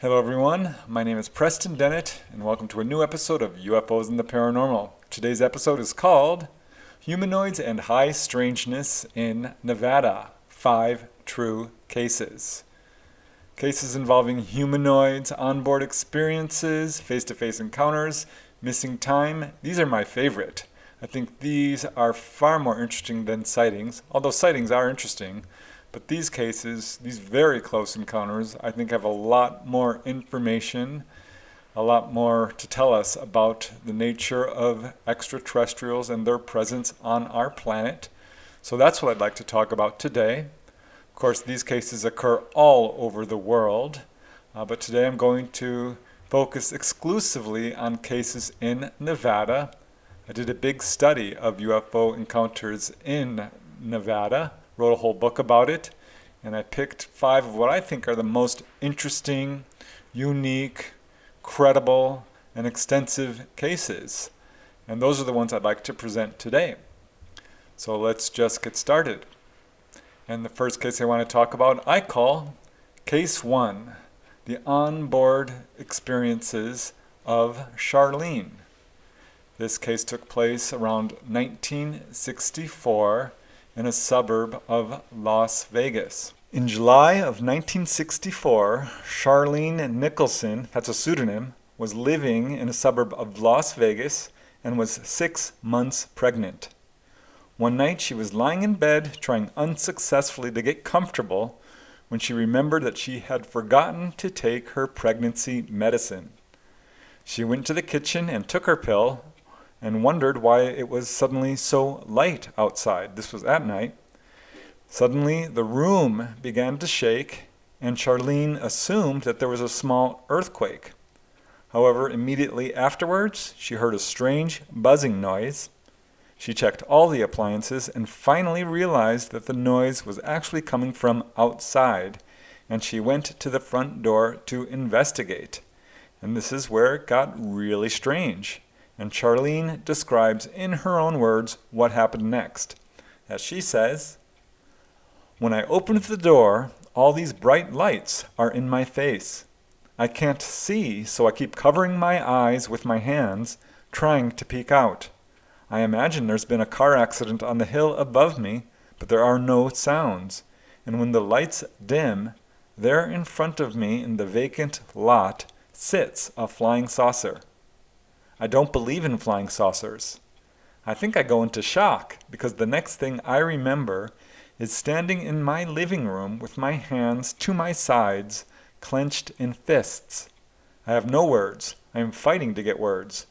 Hello everyone, my name is Preston Dennett and welcome to a new episode of UFOs and the Paranormal. Today's episode is called Humanoids and High Strangeness in Nevada, 5 True Cases. Cases involving humanoids, onboard experiences, face-to-face encounters, missing time. These are my favorite. I think these are far more interesting than sightings, although sightings are interesting. But these cases, these very close encounters, I think have a lot more information, a lot more to tell us about the nature of extraterrestrials and their presence on our planet. So that's what I'd like to talk about today. Of course, these cases occur all over the world, but today I'm going to focus exclusively on cases in Nevada. I did a big study of UFO encounters in Nevada, wrote a whole book about it, and I picked 5 of what I think are the most interesting, unique, credible, and extensive cases. And those are the ones I'd like to present today. So let's just get started. And the first case I want to talk about, I call Case 1, the onboard experiences of Charlene. This case took place around 1964 in a suburb of Las Vegas. In July of 1964, Charlene Nicholson, that's a pseudonym, was living in a suburb of Las Vegas and was 6 months pregnant. One night she was lying in bed trying unsuccessfully to get comfortable when she remembered that she had forgotten to take her pregnancy medicine. She went to the kitchen and took her pill and wondered why it was suddenly so light outside. This was at night. Suddenly, the room began to shake, and Charlene assumed that there was a small earthquake. However, immediately afterwards, she heard a strange buzzing noise. She checked all the appliances and finally realized that the noise was actually coming from outside, and she went to the front door to investigate. And this is where it got really strange. And Charlene describes in her own words what happened next. As she says, "When I opened the door, all these bright lights are in my face. I can't see, so I keep covering my eyes with my hands, trying to peek out. I imagine there's been a car accident on the hill above me, but there are no sounds. And when the lights dim, there in front of me in the vacant lot sits a flying saucer. I don't believe in flying saucers. I think I go into shock because the next thing I remember is standing in my living room with my hands to my sides, clenched in fists. I have no words. I am fighting to get words.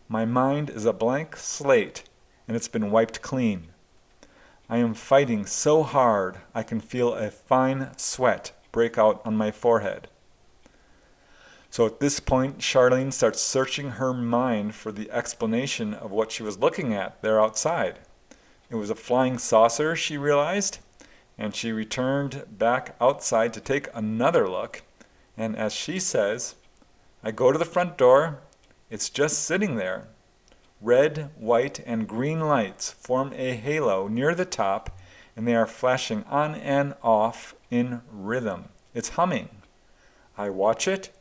My mind is a blank slate, and it's been wiped clean. I am fighting so hard I can feel a fine sweat break out on my forehead." So at this point, Charlene starts searching her mind for the explanation of what she was looking at there outside. It was a flying saucer, she realized, and she returned back outside to take another look. And as she says, "I go to the front door. It's just sitting there. Red, white, and green lights form a halo near the top, and they are flashing on and off in rhythm. It's humming. I watch it.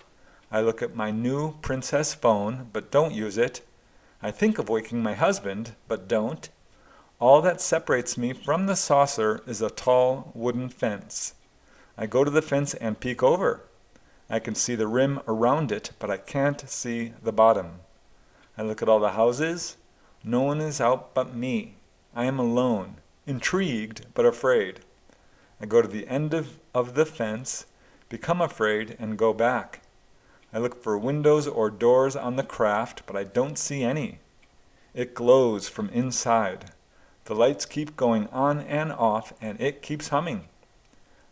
I look at my new Princess phone, but don't use it. I think of waking my husband, but don't. All that separates me from the saucer is a tall wooden fence. I go to the fence and peek over. I can see the rim around it, but I can't see the bottom. I look at all the houses. No one is out but me. I am alone, intrigued but afraid. I go to the end of the fence, become afraid, and go back. I look for windows or doors on the craft, but I don't see any. It glows from inside. The lights keep going on and off, and it keeps humming.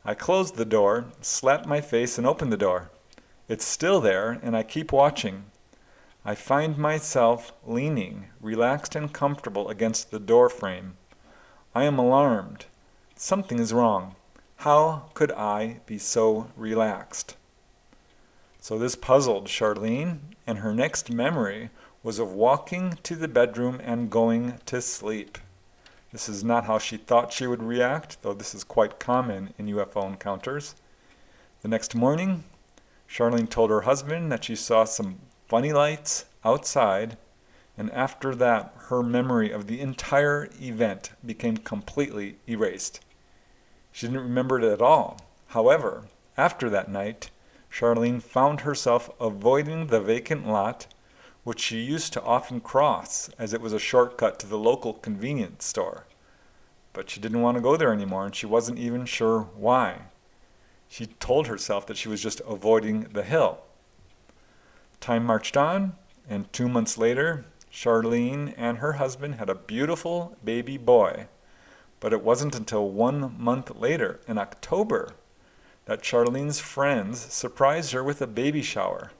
I close the door, slap my face, and open the door. It's still there, and I keep watching. I find myself leaning, relaxed and comfortable against the door frame. I am alarmed. Something is wrong. How could I be so relaxed?" So this puzzled Charlene, and her next memory was of walking to the bedroom and going to sleep. This is not how she thought she would react, though this is quite common in UFO encounters. The next morning, Charlene told her husband that she saw some funny lights outside, and after that, her memory of the entire event became completely erased. She didn't remember it at all. However, after that night, Charlene found herself avoiding the vacant lot, which she used to often cross as it was a shortcut to the local convenience store. But she didn't want to go there anymore, and she wasn't even sure why. She told herself that she was just avoiding the hill. Time marched on, and 2 months later, Charlene and her husband had a beautiful baby boy. But it wasn't until 1 month later, in October, that Charlene's friends surprised her with a baby shower.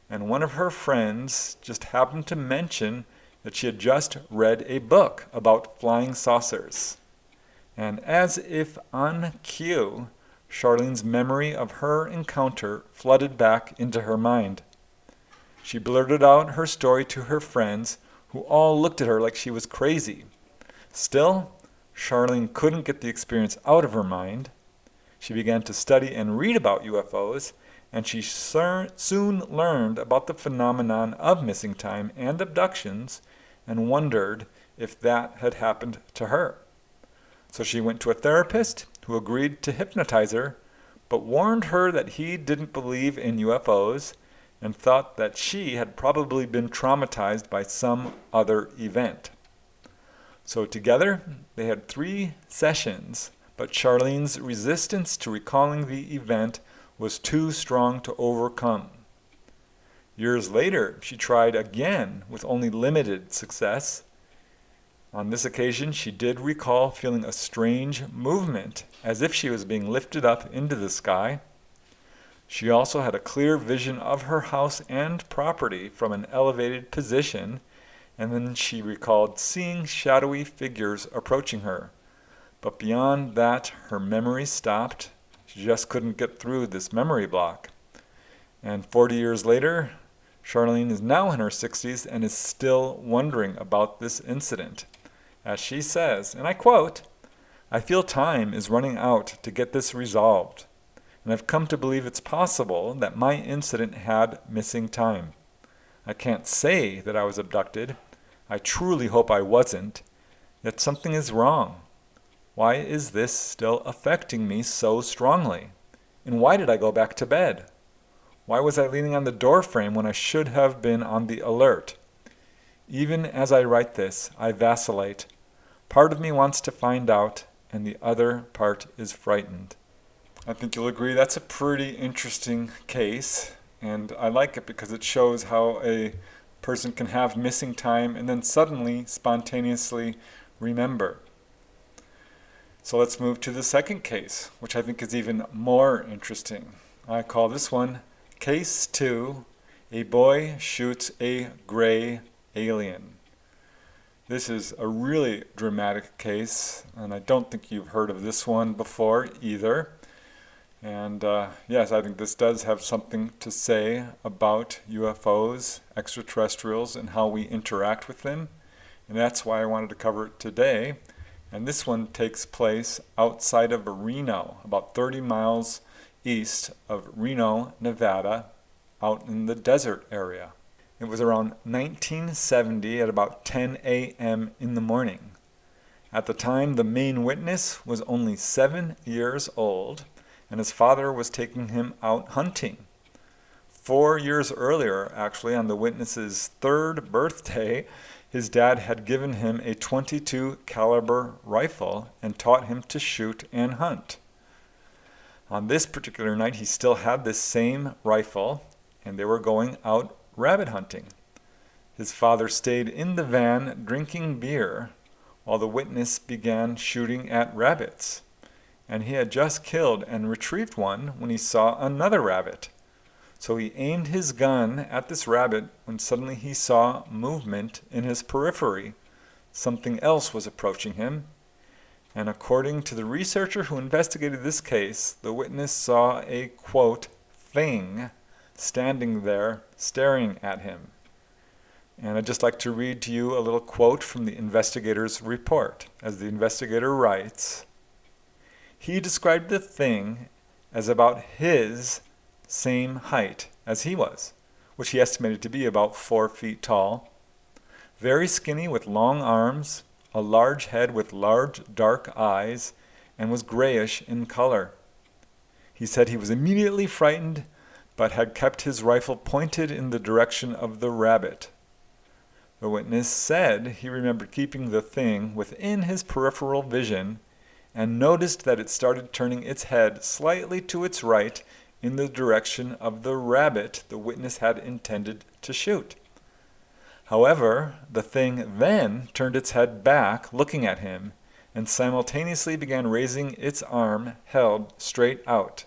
And one of her friends just happened to mention that she had just read a book about flying saucers. And as if on cue, Charlene's memory of her encounter flooded back into her mind. She blurted out her story to her friends, who all looked at her like she was crazy. Still, Charlene couldn't get the experience out of her mind. She began to study and read about UFOs, and she soon learned about the phenomenon of missing time and abductions and wondered if that had happened to her. So she went to a therapist who agreed to hypnotize her, but warned her that he didn't believe in UFOs and thought that she had probably been traumatized by some other event. So together, they had 3 sessions, but Charlene's resistance to recalling the event was too strong to overcome. Years later, she tried again with only limited success. On this occasion, she did recall feeling a strange movement, as if she was being lifted up into the sky. She also had a clear vision of her house and property from an elevated position, and then she recalled seeing shadowy figures approaching her. But beyond that, her memory stopped. She just couldn't get through this memory block. And 40 years later, Charlene is now in her 60s and is still wondering about this incident. As she says, and I quote, "I feel time is running out to get this resolved, and I've come to believe it's possible that my incident had missing time. I can't say that I was abducted. I truly hope I wasn't. Yet something is wrong. Why is this still affecting me so strongly? And why did I go back to bed? Why was I leaning on the door frame when I should have been on the alert? Even as I write this, I vacillate. Part of me wants to find out, and the other part is frightened." I think you'll agree that's a pretty interesting case, and I like it because it shows how a person can have missing time and then suddenly, spontaneously remember. So let's move to the second case, which I think is even more interesting. I call this one Case 2, A Boy Shoots a Gray Alien. This is a really dramatic case, and I don't think you've heard of this one before either. And yes, I think this does have something to say about UFOs, extraterrestrials, and how we interact with them. And that's why I wanted to cover it today. And this one takes place outside of Reno, about 30 miles east of Reno, Nevada, out in the desert area. It was around 1970 at about 10 a.m. in the morning. At the time, the main witness was only 7 years old, and his father was taking him out hunting. 4 years earlier, actually, on the witness's 3rd birthday, his dad had given him a .22 caliber rifle and taught him to shoot and hunt. On this particular night, he still had this same rifle, and they were going out rabbit hunting. His father stayed in the van drinking beer while the witness began shooting at rabbits. And he had just killed and retrieved one when he saw another rabbit. So he aimed his gun at this rabbit when suddenly he saw movement in his periphery. Something else was approaching him. And according to the researcher who investigated this case, the witness saw a, quote, thing standing there staring at him. And I'd just like to read to you a little quote from the investigator's report. As the investigator writes, "He described the thing as about his same height as he was, which he estimated to be about 4 feet tall, very skinny with long arms, a large head with large dark eyes, and was grayish in color. He said he was immediately frightened, but had kept his rifle pointed in the direction of the rabbit. The witness said he remembered keeping the thing within his peripheral vision and noticed that it started turning its head slightly to its right in the direction of the rabbit the witness had intended to shoot. However, the thing then turned its head back, looking at him, and simultaneously began raising its arm held straight out.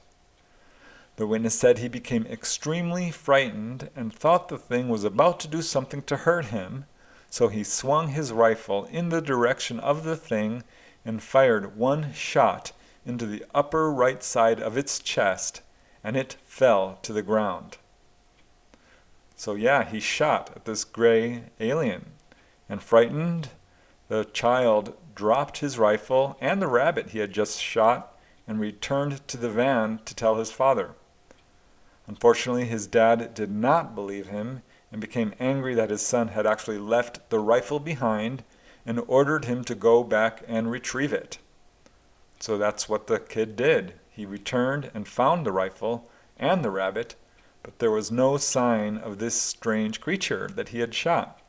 The witness said he became extremely frightened and thought the thing was about to do something to hurt him, so he swung his rifle in the direction of the thing and fired one shot into the upper right side of its chest, and it fell to the ground. So yeah, he shot at this gray alien, and frightened, the child dropped his rifle and the rabbit he had just shot and returned to the van to tell his father. Unfortunately, his dad did not believe him and became angry that his son had actually left the rifle behind and ordered him to go back and retrieve it. So that's what the kid did. He returned and found the rifle and the rabbit, but there was no sign of this strange creature that he had shot.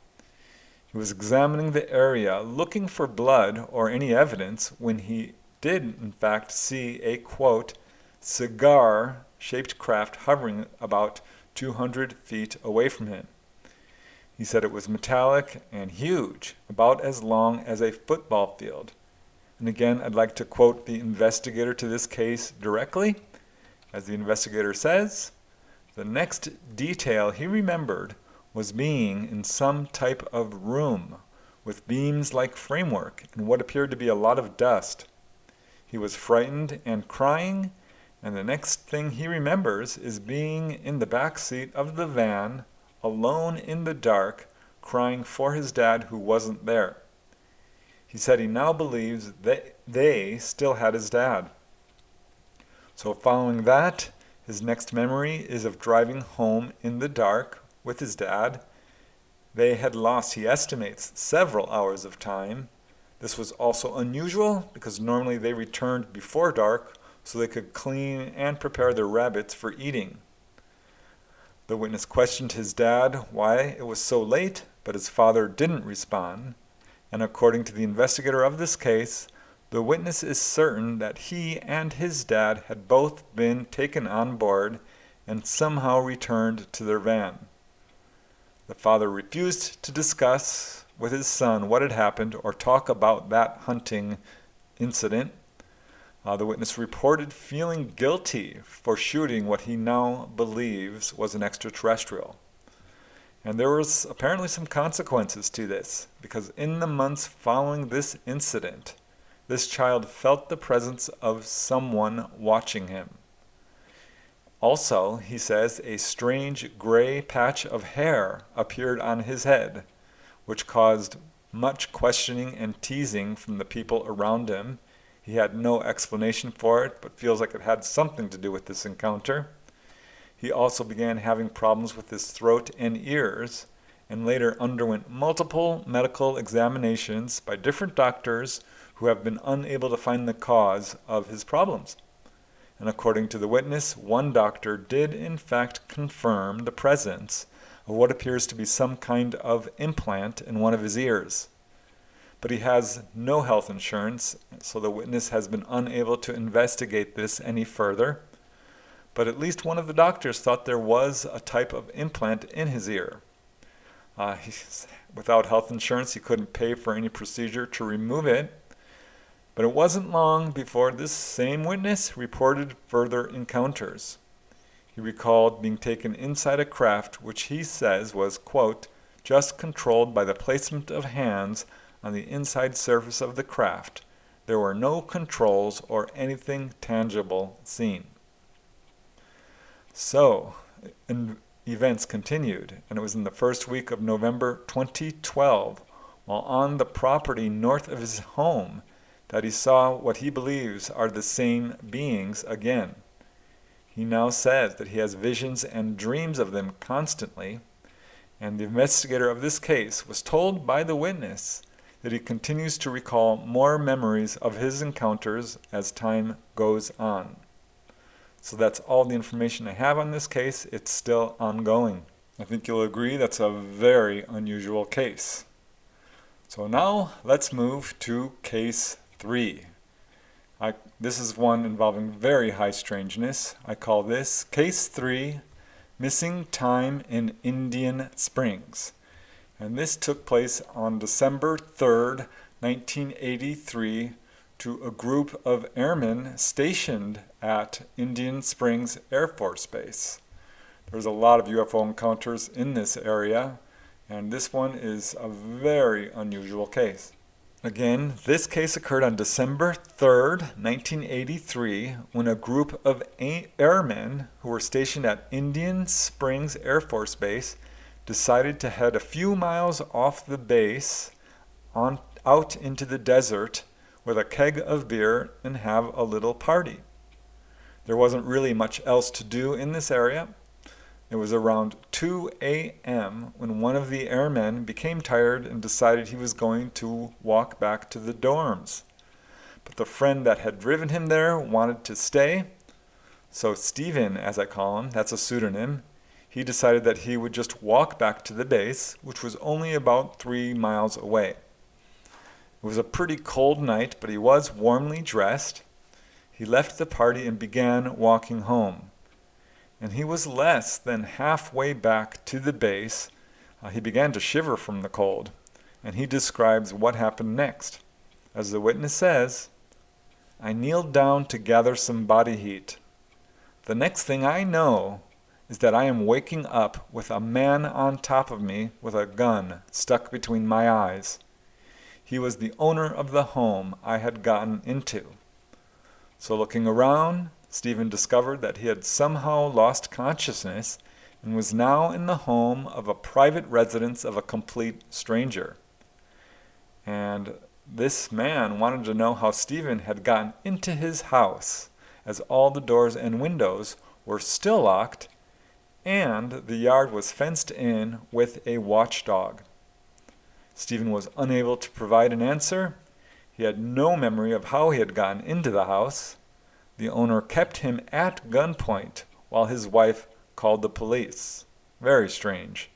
He was examining the area, looking for blood or any evidence, when he did in fact see a, quote, cigar-shaped craft hovering about 200 feet away from him. He said it was metallic and huge, about as long as a football field. And again, I'd like to quote the investigator to this case directly. As the investigator says, the next detail he remembered was being in some type of room with beams-like framework and what appeared to be a lot of dust. He was frightened and crying, and the next thing he remembers is being in the back seat of the van, alone in the dark, crying for his dad who wasn't there. He said he now believes that they still had his dad. So following that, his next memory is of driving home in the dark with his dad. They had lost, he estimates, several hours of time. This was also unusual because normally they returned before dark so they could clean and prepare their rabbits for eating. The witness questioned his dad why it was so late, but his father didn't respond. And according to the investigator of this case, the witness is certain that he and his dad had both been taken on board and somehow returned to their van. The father refused to discuss with his son what had happened or talk about that hunting incident. The witness reported feeling guilty for shooting what he now believes was an extraterrestrial. And there was apparently some consequences to this, because in the months following this incident, this child felt the presence of someone watching him. Also, he says, a strange gray patch of hair appeared on his head, which caused much questioning and teasing from the people around him. He had no explanation for it, but feels like it had something to do with this encounter. He also began having problems with his throat and ears, and later underwent multiple medical examinations by different doctors who have been unable to find the cause of his problems. And according to the witness, one doctor did in fact confirm the presence of what appears to be some kind of implant in one of his ears. But he has no health insurance, so the witness has been unable to investigate this any further. But at least one of the doctors thought there was a type of implant in his ear. Without health insurance, he couldn't pay for any procedure to remove it. But it wasn't long before this same witness reported further encounters. He recalled being taken inside a craft which he says was, quote, just controlled by the placement of hands on the inside surface of the craft. There were no controls or anything tangible seen. So, events continued, and it was in the first week of November 2012, while on the property north of his home, that he saw what he believes are the same beings again. He now says that he has visions and dreams of them constantly, and the investigator of this case was told by the witness that he continues to recall more memories of his encounters as time goes on. So that's all the information I have on this case. It's still ongoing. I think you'll agree that's a very unusual case. So now let's move to case 3. This is one involving very high strangeness. I call this case 3, Missing Time in Indian Springs. And this took place on December 3rd, 1983, to a group of airmen stationed at Indian Springs Air Force Base. There's a lot of UFO encounters in this area, and this one is a very unusual case. Again, this case occurred on December 3rd, 1983, when a group of airmen who were stationed at Indian Springs Air Force Base decided to head a few miles off the base out into the desert with a keg of beer and have a little party. There wasn't really much else to do in this area. It was around 2 a.m. when one of the airmen became tired and decided he was going to walk back to the dorms. But the friend that had driven him there wanted to stay, so Steven, as I call him, that's a pseudonym, he decided that he would just walk back to the base, which was only about 3 miles away. It was a pretty cold night, but he was warmly dressed. He left the party and began walking home. And he was less than halfway back to the base. He began to shiver from the cold, and he describes what happened next. As the witness says, "I kneeled down to gather some body heat. The next thing I know is that I am waking up with a man on top of me with a gun stuck between my eyes. He was the owner of the home I had gotten into. So looking around, Stephen discovered that he had somehow lost consciousness and was now in the home of a private residence of a complete stranger. And this man wanted to know how Stephen had gotten into his house, as all the doors and windows were still locked and the yard was fenced in with a watchdog. Stephen was unable to provide an answer. He had no memory of how he had gotten into the house. The owner kept him at gunpoint while his wife called the police. Very strange.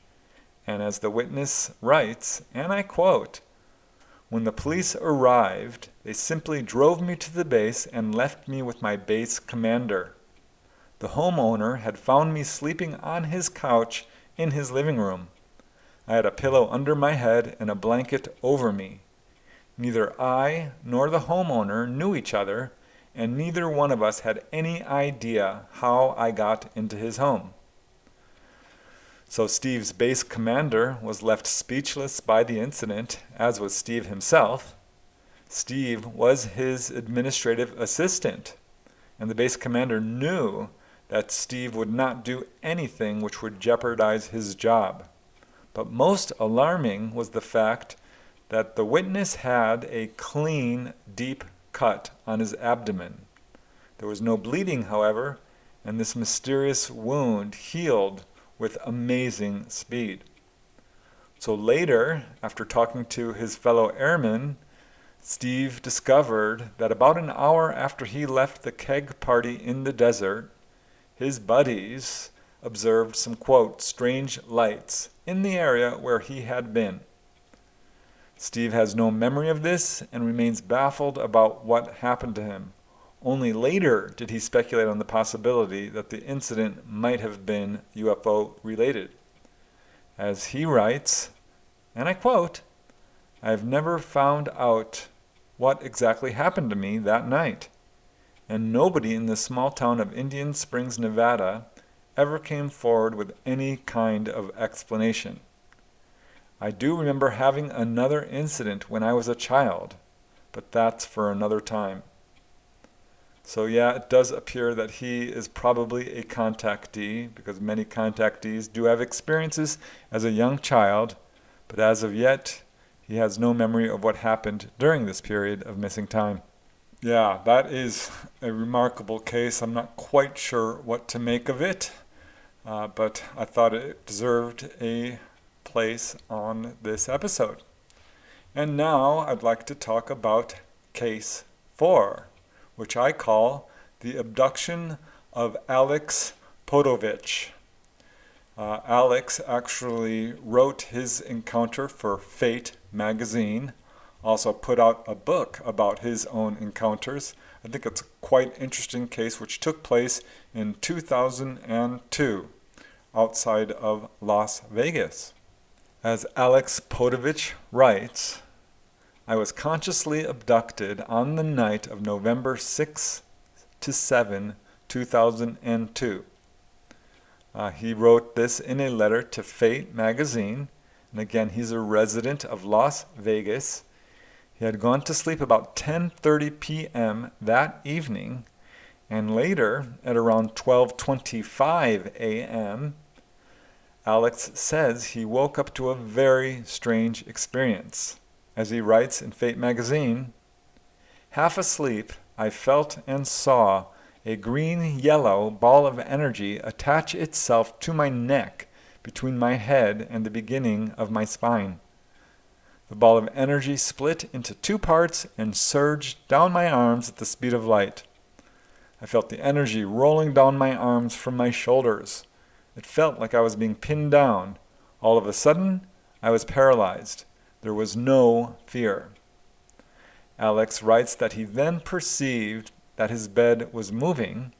And as the witness writes, and I quote, "When the police arrived, they simply drove me to the base and left me with my base commander. The homeowner had found me sleeping on his couch in his living room. I had a pillow under my head and a blanket over me. Neither I nor the homeowner knew each other, and neither one of us had any idea how I got into his home." So Steve's base commander was left speechless by the incident, as was Steve himself. Steve was his administrative assistant, and the base commander knew that Steve would not do anything which would jeopardize his job. But most alarming was the fact that the witness had a clean, deep cut on his abdomen. There was no bleeding, however, and this mysterious wound healed with amazing speed. So later, after talking to his fellow airmen, Steve discovered that about an hour after he left the keg party in the desert, his buddies observed some, quote, strange lights in the area where he had been. Steve has no memory of this and remains baffled about what happened to him. Only later did he speculate on the possibility that the incident might have been UFO related. As he writes, and I quote, "I have never found out what exactly happened to me that night, and nobody in the small town of Indian Springs, Nevada, ever came forward with any kind of explanation. I do remember having another incident when I was a child, but that's for another time." So yeah, it does appear that he is probably a contactee, because many contactees do have experiences as a young child, but as of yet, he has no memory of what happened during this period of missing time. Yeah, that is a remarkable case. I'm not quite sure what to make of it, but I thought it deserved a place on this episode. And now I'd like to talk about Case 4, which I call the abduction of Alex Podovich. Alex actually wrote his encounter for Fate magazine, also put out a book about his own encounters. I think it's a quite interesting case which took place in 2002 outside of Las Vegas. As Alex Podovich writes, I was consciously abducted on the night of November 6 to 7, 2002. He wrote this in a letter to Fate magazine, and again, he's a resident of Las Vegas. He had gone to sleep about 10:30 p.m. that evening, and later, at around 12:25 a.m., Alex says he woke up to a very strange experience. As he writes in Fate magazine, half asleep, I felt and saw a green-yellow ball of energy attach itself to my neck between my head and the beginning of my spine. The ball of energy split into two parts and surged down my arms at the speed of light. I felt the energy rolling down my arms from my shoulders. It felt like I was being pinned down. All of a sudden, I was paralyzed. There was no fear. Alex writes that he then perceived that his bed was moving,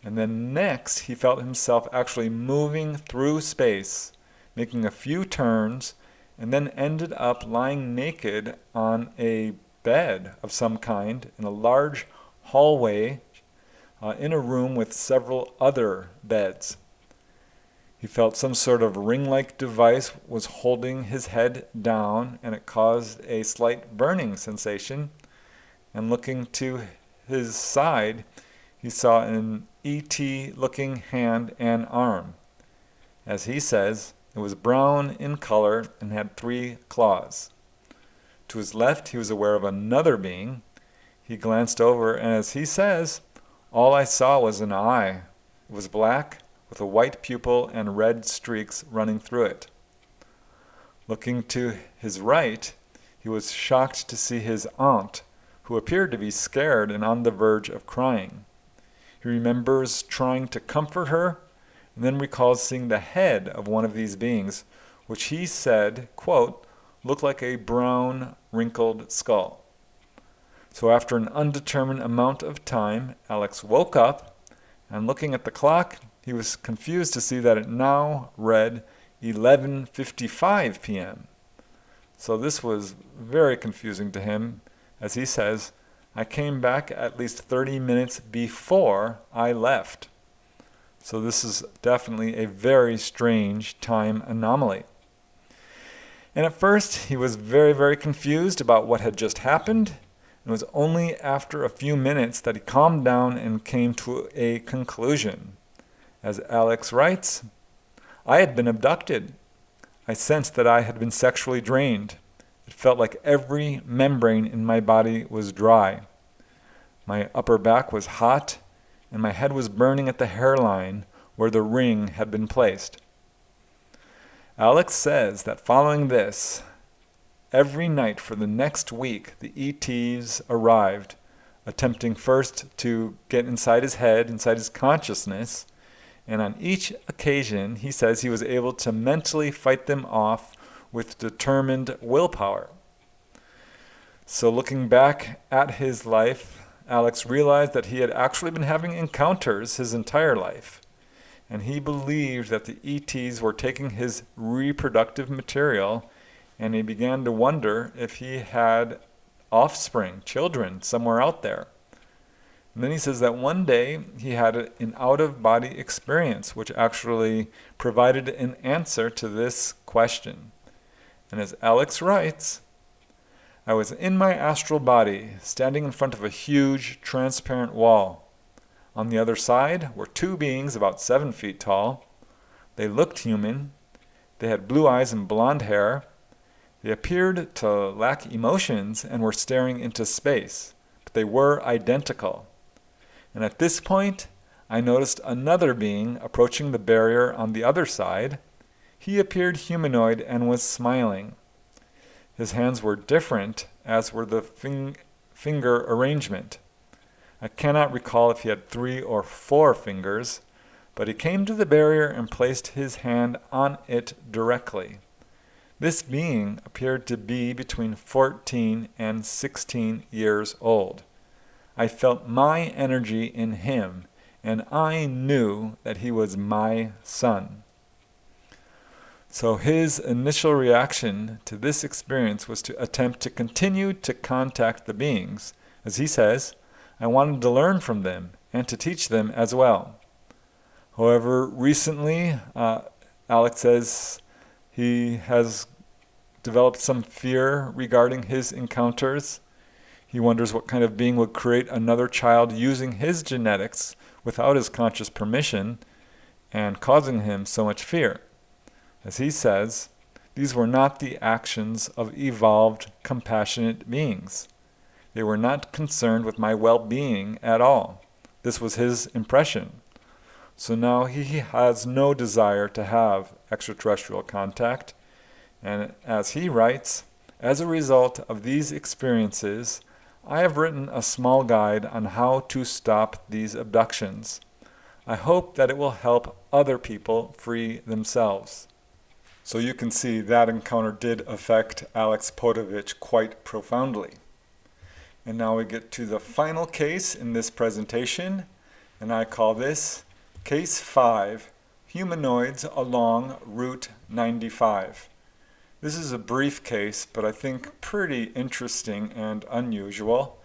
and then next he felt himself actually moving through space, making a few turns, and then ended up lying naked on a bed of some kind in a large hallway in a room with several other beds. He felt some sort of ring-like device was holding his head down, and it caused a slight burning sensation. And looking to his side, he saw an ET-looking hand and arm. As he says, it was brown in color and had 3 claws. To his left, he was aware of another being. He glanced over, and as he says, all I saw was an eye. It was black, with a white pupil and red streaks running through it. Looking to his right, he was shocked to see his aunt, who appeared to be scared and on the verge of crying. He remembers trying to comfort her, and then recalls seeing the head of one of these beings, which he said, quote, looked like a brown, wrinkled skull. So after an undetermined amount of time, Alex woke up, and looking at the clock, he was confused to see that it now read 11:55 p.m. So this was very confusing to him. As he says, I came back at least 30 minutes before I left. So this is definitely a very strange time anomaly. And at first, he was very, very confused about what had just happened. It was only after a few minutes that he calmed down and came to a conclusion. As Alex writes, I had been abducted. I sensed that I had been sexually drained. It felt like every membrane in my body was dry. My upper back was hot, and my head was burning at the hairline where the ring had been placed. Alex says that following this, every night for the next week, the ETs arrived, attempting first to get inside his head, inside his consciousness, and on each occasion, he says he was able to mentally fight them off with determined willpower. So looking back at his life, Alex realized that he had actually been having encounters his entire life, and he believed that the ETs were taking his reproductive material, and he began to wonder if he had offspring, children, somewhere out there. And then he says that one day he had an out-of-body experience which actually provided an answer to this question. And as Alex writes, I was in my astral body, standing in front of a huge, transparent wall. On the other side were 2 beings about 7 feet tall. They looked human. They had blue eyes and blonde hair. They appeared to lack emotions and were staring into space. But they were identical. And at this point, I noticed another being approaching the barrier on the other side. He appeared humanoid and was smiling. His hands were different, as were the finger arrangement. I cannot recall if he had 3 or 4 fingers, but he came to the barrier and placed his hand on it directly. This being appeared to be between 14 and 16 years old. I felt my energy in him, and I knew that he was my son. So his initial reaction to this experience was to attempt to continue to contact the beings. As he says, I wanted to learn from them and to teach them as well. However, recently, Alex says he has developed some fear regarding his encounters. He wonders what kind of being would create another child using his genetics without his conscious permission and causing him so much fear. As he says, these were not the actions of evolved, compassionate beings. They were not concerned with my well-being at all. This was his impression. So now he has no desire to have extraterrestrial contact. And as he writes, as a result of these experiences, I have written a small guide on how to stop these abductions. I hope that it will help other people free themselves. So you can see that encounter did affect Alex Podovich quite profoundly. And now we get to the final case in this presentation, and I call this Case 5, Humanoids Along Route 95. This is a brief case, but I think pretty interesting and unusual,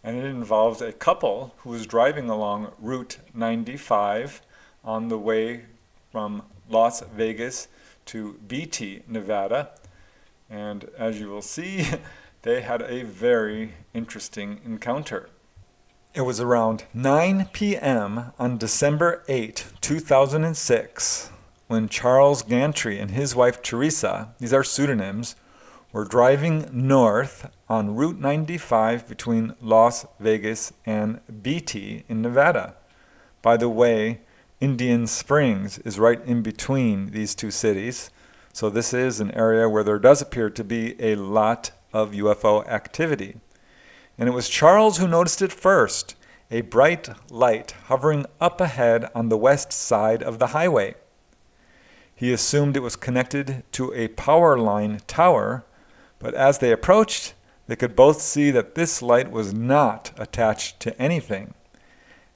and it involves a couple who was driving along Route 95 on the way from Las Vegas to Beatty, Nevada, and as you will see, they had a very interesting encounter. It was around 9 p.m. on December 8, 2006, when Charles Gantry and his wife Teresa, these are pseudonyms, were driving north on Route 95 between Las Vegas and Beatty in Nevada. By the way, Indian Springs is right in between these two cities, so this is an area where there does appear to be a lot of UFO activity. And it was Charles who noticed it first, a bright light hovering up ahead on the west side of the highway. He assumed it was connected to a power line tower, but as they approached, they could both see that this light was not attached to anything.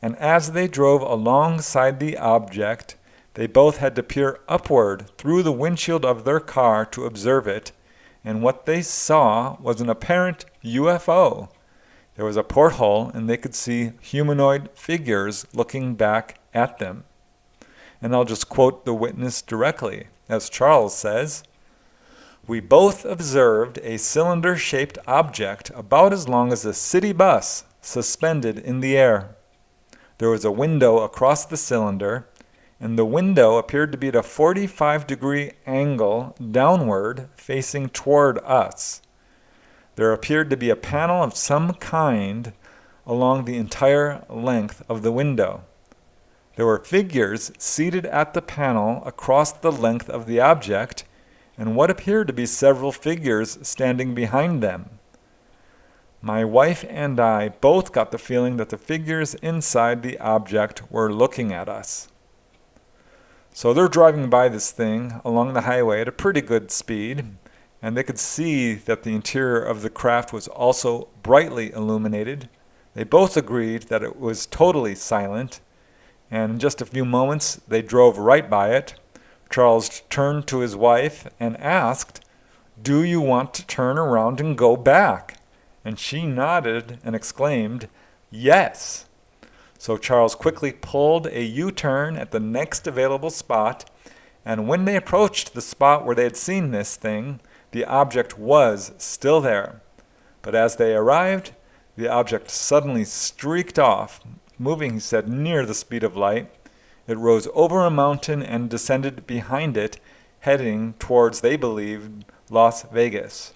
And as they drove alongside the object, they both had to peer upward through the windshield of their car to observe it, and what they saw was an apparent UFO. There was a porthole, and they could see humanoid figures looking back at them. And I'll just quote the witness directly. As Charles says, "We both observed a cylinder-shaped object about as long as a city bus suspended in the air. There was a window across the cylinder, and the window appeared to be at a 45-degree angle downward facing toward us. There appeared to be a panel of some kind along the entire length of the window. There were figures seated at the panel across the length of the object, and what appeared to be several figures standing behind them. My wife and I both got the feeling that the figures inside the object were looking at us." So they're driving by this thing along the highway at a pretty good speed, and they could see that the interior of the craft was also brightly illuminated. They both agreed that it was totally silent, and in just a few moments they drove right by it. Charles turned to his wife and asked, "Do you want to turn around and go back?" And she nodded and exclaimed, "Yes." So Charles quickly pulled a U-turn at the next available spot, and when they approached the spot where they had seen this thing, the object was still there. But as they arrived, the object suddenly streaked off, moving, he said, near the speed of light. It rose over a mountain and descended behind it, heading towards, they believed, Las Vegas.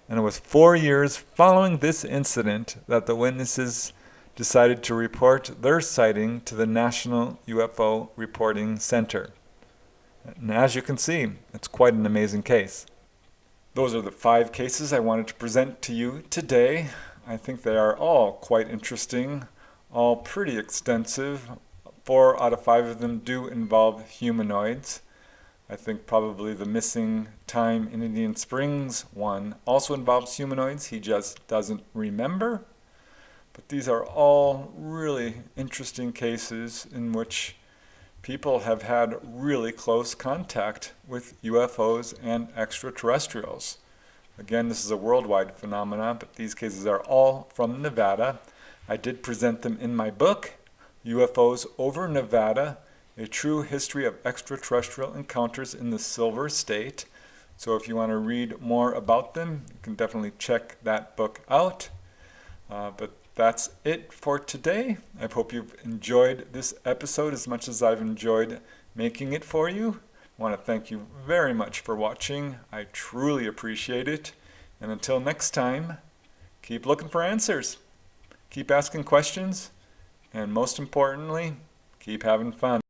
And it was 4 years following this incident that the witnesses decided to report their sighting to the National UFO Reporting Center. And as you can see, it's quite an amazing case. Those are the 5 cases I wanted to present to you today. I think they are all quite interesting, all pretty extensive. 4 out of 5 of them do involve humanoids. I think probably the missing time in Indian Springs one also involves humanoids. He just doesn't remember. But these are all really interesting cases in which people have had really close contact with UFOs and extraterrestrials. Again, this is a worldwide phenomenon, but these cases are all from Nevada. I did present them in my book, UFOs over Nevada, A True History of Extraterrestrial Encounters in the Silver State. So if you want to read more about them, you can definitely check that book out. But that's it for today. I hope you've enjoyed this episode as much as I've enjoyed making it for you. I want to thank you very much for watching. I truly appreciate it. And until next time, keep looking for answers. Keep asking questions. And most importantly, keep having fun.